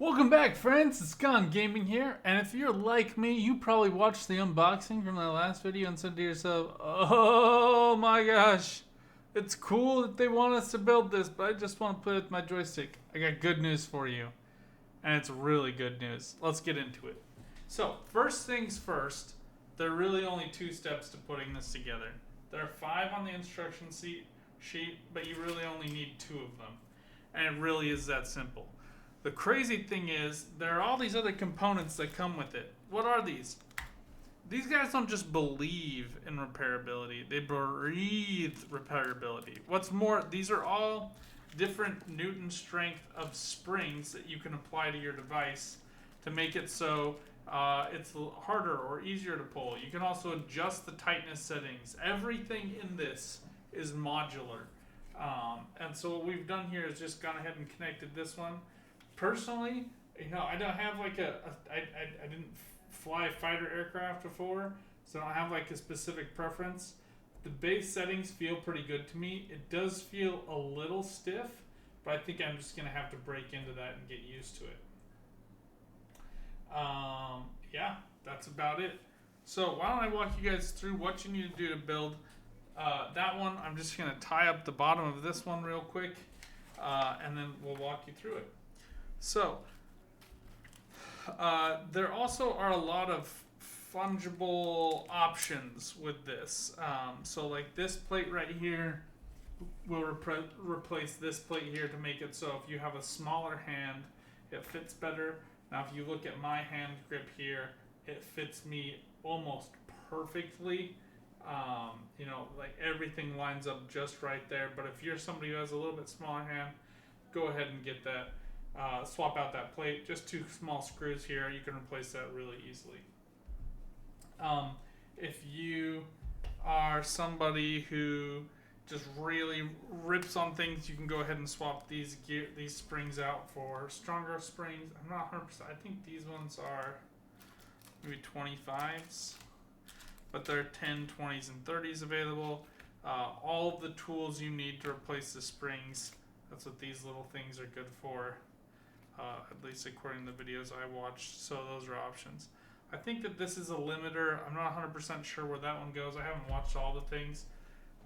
Welcome back, friends. It's Gone Gaming here, and if you're like me, you probably watched the unboxing from that last video and said to yourself, "Oh my gosh, it's cool that they want us to build this, but I just want to play with my joystick." I got good news for you, and it's really good news. Let's get into it. So, first things first, there are really only two steps to putting this together. There are 5 on the instruction sheet, but you really only need 2 of them, and it really is that simple. The crazy thing is, there are all these other components that come with it. What are these? These guys don't just believe in repairability, they breathe repairability. What's more, these are all different Newton strength of springs that you can apply to your device to make it so it's harder or easier to pull. You can also adjust the tightness settings. Everything in this is modular. And so what we've done here is just gone ahead and connected this one. Personally, I don't have like I didn't fly fighter aircraft before, so I don't have like a specific preference. The base settings feel pretty good to me. It does feel a little stiff, but I think I'm just gonna have to break into that and get used to it. Yeah, that's about it. So why don't I walk you guys through what you need to do to build that one. I'm just gonna tie up the bottom of this one real quick, and then we'll walk you through it. So, there also are a lot of fungible options with this. So, like this plate right here will replace this plate here to make it so if you have a smaller hand, it fits better. Now, if you look at my hand grip here, it fits me almost perfectly. Like everything lines up just right there. But if you're somebody who has a little bit smaller hand, go ahead and get that. Swap out that plate, just 2 small screws here, you can replace that really easily. If you are somebody who just really rips on things, you can go ahead and swap these springs out for stronger springs. I'm not 100%, I think these ones are maybe 25s, but there are 10, 20s, and 30s available. All of the tools you need to replace the springs, that's what these little things are good for. At least according to the videos I watched, so those are options. I think that this is a limiter. I'm not 100% sure where that one goes. I haven't watched all the things.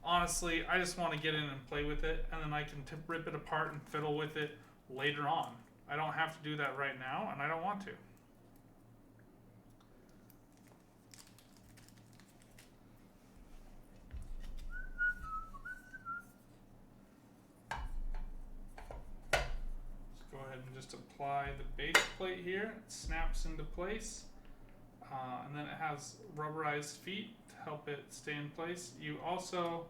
Honestly, I just want to get in and play with it, and then I can rip it apart and fiddle with it later on. I don't have to do that right now, and I don't want to. Go ahead and just apply the base plate here. It snaps into place. And then it has rubberized feet to help it stay in place. You also,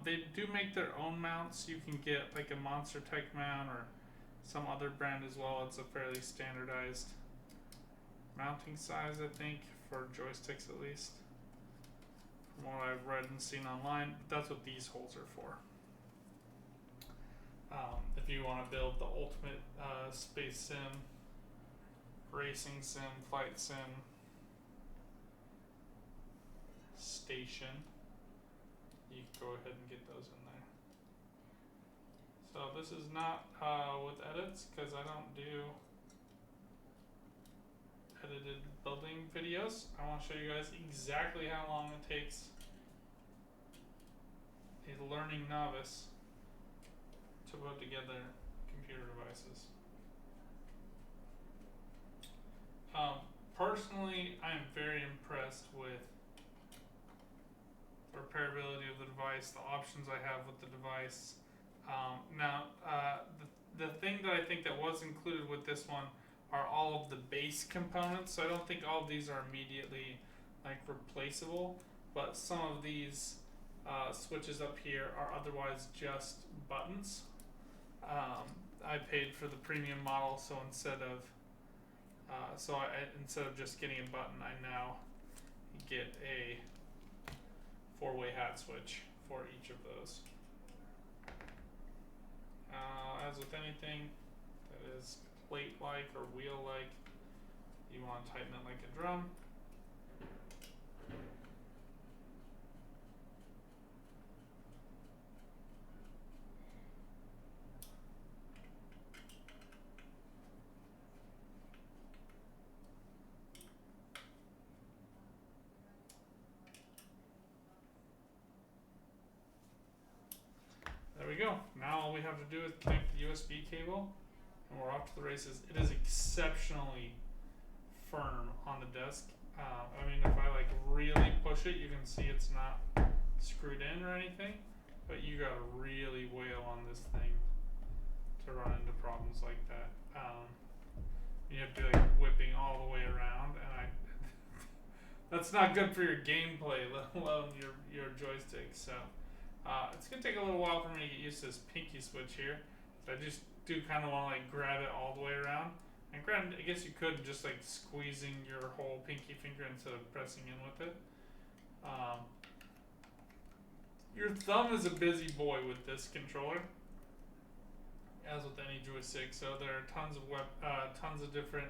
they do make their own mounts. You can get like a Monster Tech mount or some other brand as well. It's a fairly standardized mounting size, I think, for joysticks at least, from what I've read and seen online. But that's what these holes are for. If you want to build the ultimate space sim, racing sim, flight sim, station, you can go ahead and get those in there. So this is not with edits, because I don't do edited building videos. I want to show you guys exactly how long it takes a learning novice to put together computer devices. Personally, I am very impressed with the repairability of the device, the options I have with the device. The thing that I think that was included with this one are all of the base components. So I don't think all of these are immediately like replaceable, but some of these switches up here are otherwise just buttons. I paid for the premium model, so instead of just getting a button, I now get a 4-way hat switch for each of those. As with anything that is plate-like or wheel-like, you want to tighten it like a drum. now all we have to do is connect the USB cable, and we're off to the races. It is exceptionally firm on the desk. I mean, if I like really push it, you can see it's not screwed in or anything, but you gotta really wail on this thing to run into problems like that. You have to be like whipping all the way around, and that's not good for your gameplay, let alone your joystick. So it's gonna take a little while for me to get used to this pinky switch here. So I just do kind of want to like grab it all the way around. And granted, I guess you could just like squeezing your whole pinky finger instead of pressing in with it. Your thumb is a busy boy with this controller, as with any joystick. So there are tons of different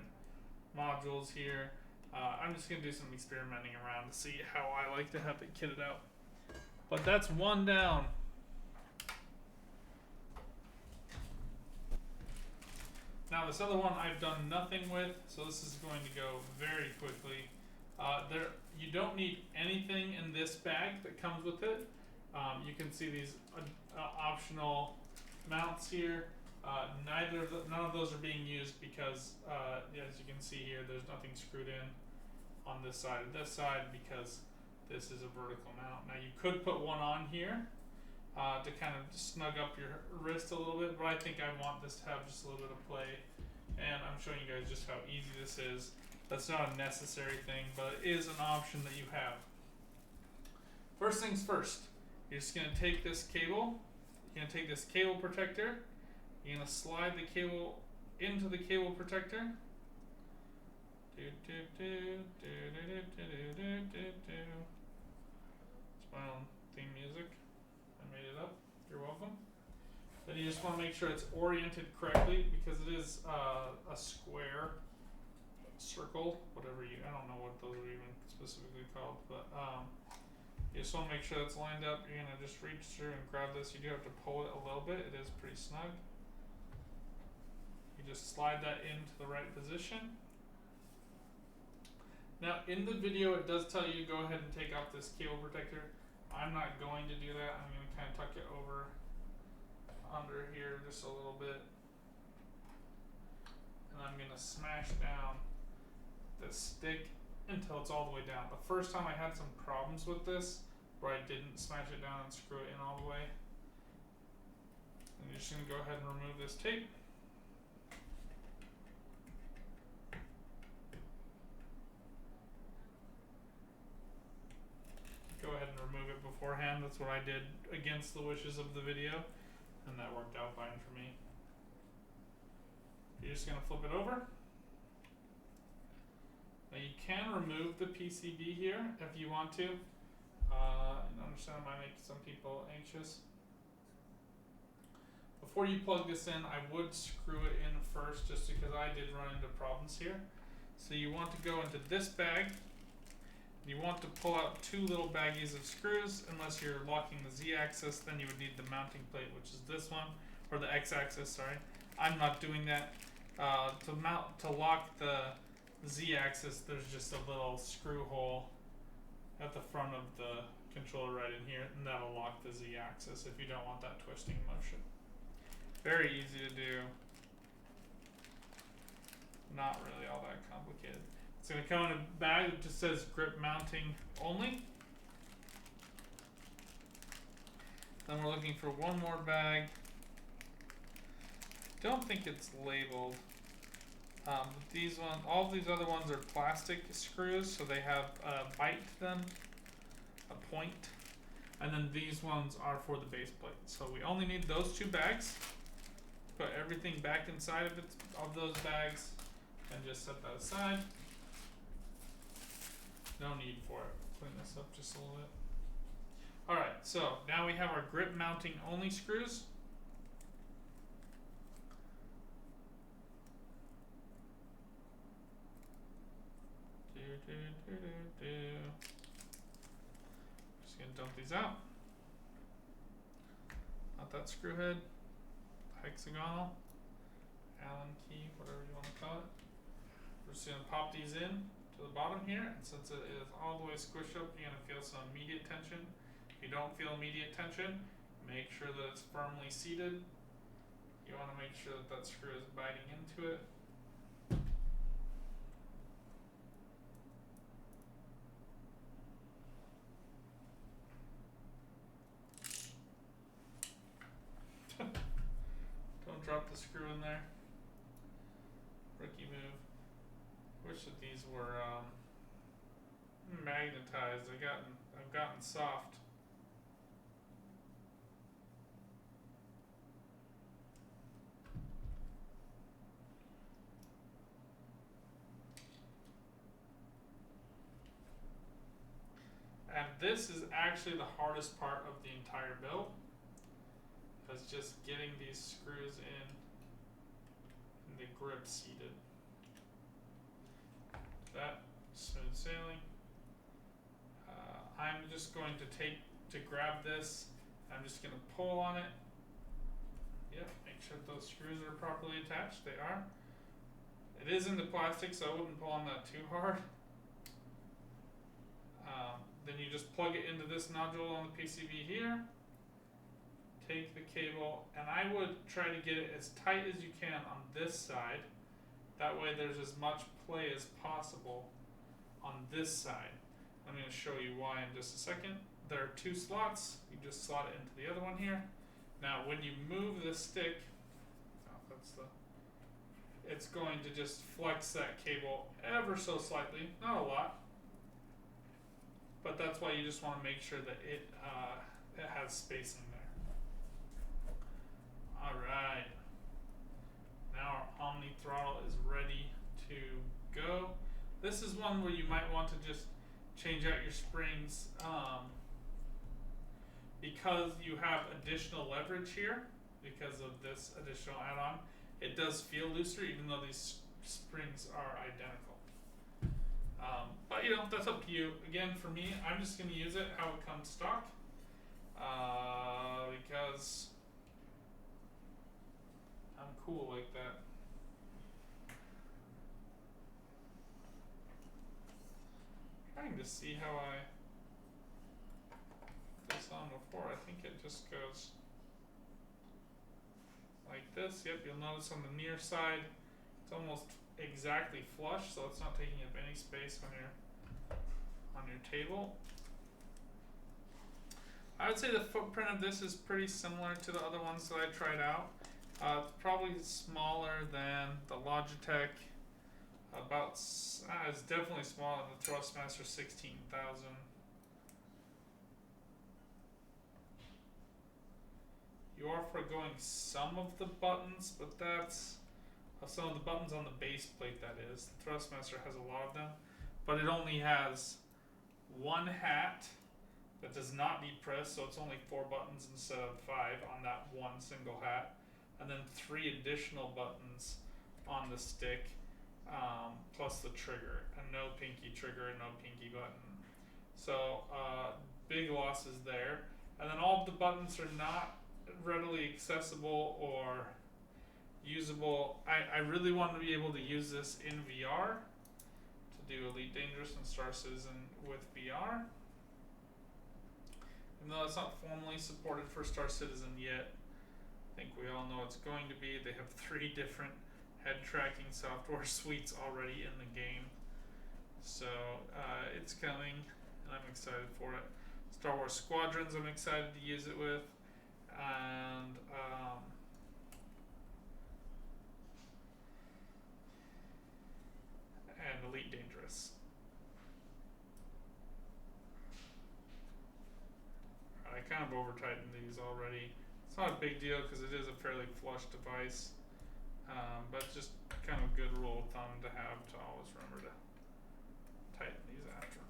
modules here. I'm just gonna do some experimenting around to see how I like to have it kitted out. But that's one down. Now this other one I've done nothing with, so this is going to go very quickly. You don't need anything in this bag that comes with it. You can see these optional mounts here. None of those are being used because, as you can see here, there's nothing screwed in on this side or this side because this is a vertical mount. Now you could put one on here to kind of snug up your wrist a little bit, but I think I want this to have just a little bit of play, and I'm showing you guys just how easy this is. That's not a necessary thing, but it is an option that you have. First things first, you're just going to take this cable, you're going to take this cable protector, you're going to slide the cable into the cable protector. It's my own theme music. I made it up. You're welcome. Then you just want to make sure it's oriented correctly because it is a square, circle, whatever I don't know what those are even specifically called, but you just want to make sure that's lined up. You're going to just reach through and grab this. You do have to pull it a little bit. It is pretty snug. You just slide that into the right position. Now in the video it does tell you to go ahead and take off this cable protector. I'm not going to do that. I'm going to kind of tuck it over under here just a little bit. And I'm going to smash down this stick until it's all the way down. The first time I had some problems with this where I didn't smash it down and screw it in all the way. And you're just going to go ahead and remove this tape. Go ahead and remove it beforehand. That's what I did against the wishes of the video, and that worked out fine for me. You're just going to flip it over. Now you can remove the PCB here if you want to. I understand it might make some people anxious. Before you plug this in, I would screw it in first just because I did run into problems here. So you want to go into this bag. You want to pull out two little baggies of screws. Unless you're locking the Z-axis, then you would need the mounting plate, which is this one, or the X-axis, sorry. I'm not doing that. To lock the Z-axis, there's just a little screw hole at the front of the controller right in here, and that'll lock the Z-axis if you don't want that twisting motion. Very easy to do. Not really all that complicated. It's going to come in a bag that just says grip mounting only. Then we're looking for one more bag. Don't think it's labeled. These ones, all these other ones are plastic screws, so they have a bite to them, a point. And then these ones are for the base plate. So we only need those two bags. Put everything back inside of those bags and just set that aside. No need for it. Clean this up just a little bit. Alright, so now we have our grip mounting only screws. Just gonna dump these out. Not that screw head. Hexagonal. Allen key, whatever you want to call it. We're just gonna pop these in to the bottom here, and since it is all the way squished up, you're gonna feel some immediate tension. If you don't feel immediate tension, make sure that it's firmly seated You want to make sure that that screw is biting into it. Don't drop the screw in there. Rookie move. Wish that these were magnetized. I've gotten soft. And this is actually the hardest part of the entire build. Is just getting these screws in and the grip seated. That, smooth sailing. I'm just going to grab this. I'm just going to pull on it. Yep, make sure those screws are properly attached. They are. It is into plastic, so I wouldn't pull on that too hard. Then you just plug it into this nodule on the PCB here. Take the cable, and I would try to get it as tight as you can on this side. That way there's as much play as possible on this side. I'm going to show you why in just a second. There are two slots. You just slot it into the other one here. Now when you move the stick, it's going to just flex that cable ever so slightly, not a lot. But that's why you just want to make sure that it has spacing there. Alright, now our Omni throttle is ready to go. This is one where you might want to just change out your springs because you have additional leverage here because of this additional add-on. It does feel looser even though these springs are identical. But you know, that's up to you. Again, for me, I'm just going to use it how it comes stock because I'm cool like that. Trying to see how I put this on before. I think it just goes like this. Yep, you'll notice on the near side it's almost exactly flush, so it's not taking up any space on your table. I would say the footprint of this is pretty similar to the other ones that I tried out. It's probably smaller than the Logitech. It's definitely smaller than the Thrustmaster 16000. You are forgoing some of the buttons, but that's some of the buttons on the base plate, that is. The Thrustmaster has a lot of them, but it only has one hat that does not need press, so it's only 4 buttons instead of 5 on that one single hat, and then 3 additional buttons on the stick, plus the trigger, and no pinky trigger and no pinky button. So big losses there, and then all of the buttons are not readily accessible or usable. I really want to be able to use this in VR to do Elite Dangerous and Star Citizen with VR. Even though it's not formally supported for Star Citizen yet, I think we all know it's going to be. They have 3 different head tracking software suites already in the game. So it's coming, and I'm excited for it. Star Wars Squadrons I'm excited to use it with. And Elite Dangerous. I kind of over tightened these already. It's not a big deal because it is a fairly flush device, but just kind of a good rule of thumb to have to always remember to tighten these after,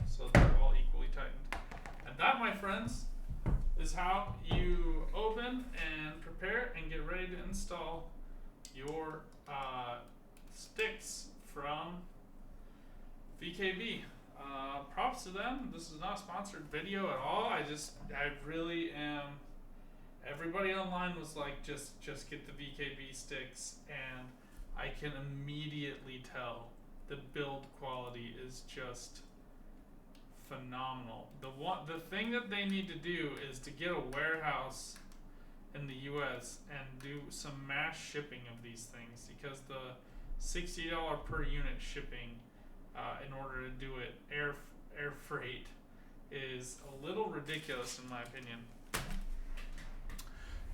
so they're all equally tightened. And that, my friends, is how you open and prepare and get ready to install your sticks from VKB. Props to them. This is not a sponsored video at all. I really am. Everybody online was like, just get the VKB sticks, and I can immediately tell the build quality is just phenomenal. The thing that they need to do is to get a warehouse in the U.S. and do some mass shipping of these things, because the $60 per unit shipping in order to do it air freight is a little ridiculous in my opinion.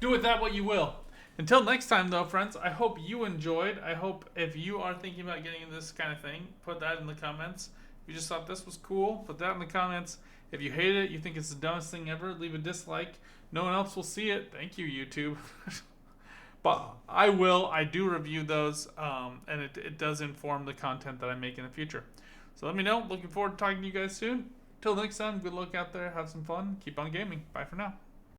Do with that what you will. Until next time, though, friends, I hope you enjoyed. I hope if you are thinking about getting into this kind of thing, put that in the comments. If you just thought this was cool, put that in the comments. If you hate it, you think it's the dumbest thing ever, leave a dislike. No one else will see it. Thank you, YouTube. But I will. I do review those, and it does inform the content that I make in the future. So let me know. Looking forward to talking to you guys soon. Till next time, good luck out there. Have some fun. Keep on gaming. Bye for now.